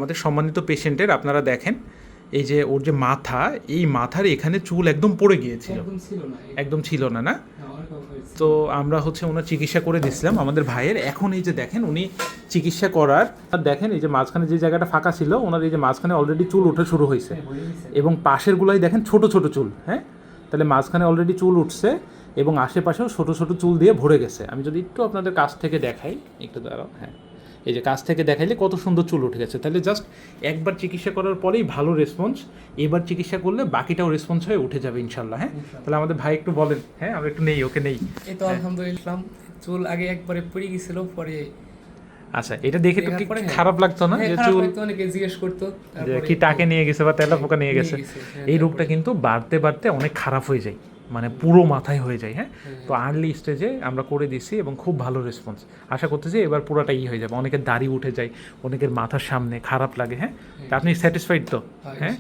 আমাদের সম্মানিত পেশেন্টের আপনারা দেখেন এই যে ওর যে মাথা, এই মাথার এখানে চুল একদম পড়ে গিয়েছিল, একদম ছিল না না। তো আমরা হচ্ছে ওনার চিকিৎসা করে দিয়েছিলাম আমাদের ভাইয়ের। এখন এই যে দেখেন উনি চিকিৎসা করার দেখেন এই যে মাঝখানে যে জায়গাটা ফাঁকা ছিল ওনার এই যে মাঝখানে অলরেডি চুল ওঠা শুরু হয়েছে এবং পাশেরগুলাই দেখেন ছোট ছোট চুল। হ্যাঁ, তাহলে মাঝখানে অলরেডি চুল উঠছে এবং আশেপাশেও ছোট ছোট চুল দিয়ে ভরে গেছে। আমি যদি একটু আপনাদের কাছ থেকে দেখাই, একটু দাঁড়াও। হ্যাঁ, এই যে কাছ থেকে দেখাইলে কত সুন্দর চুল উঠে গেছে। তাহলে জাস্ট একবার চিকিৎসা করার পরেই ভালো রেসপন্স, এবার চিকিৎসা করলে বাকিটাও রেসপন্স হয়ে উঠে যাবে ইনশাল্লাহ। হ্যাঁ, তাহলে আমাদের ভাই একটু বলেন। হ্যাঁ, আমরা একটু নেই, ওকে নেই। এই তো আলহামদুলিল্লাহ, চুল আগে একবারে পড়ে গেছিল, পরে আচ্ছা, এটা দেখে তো কি খারাপ লাগতো না যে চুল অনেকে জিজ্ঞেস করতো যে কি টাকে নিয়ে গেছে বা তেলা পোকা নিয়ে গেছে। এই রোগটা কিন্তু বাড়তে বাড়তে অনেক খারাপ হয়ে যায়, মানে পুরো মাথায় হয়ে যায়। হ্যাঁ, তো আর্লি স্টেজে আমরা করে দিছি এবং খুব ভালো রেসপন্স। আশা করতেছি এবার পুরোটা হয়ে যাবে। অনেকের দাড়ি উঠে যায়, অনেকের মাথার সামনে খারাপ লাগে। হ্যাঁ, তা আপনি স্যাটিসফাইড তো? হ্যাঁ।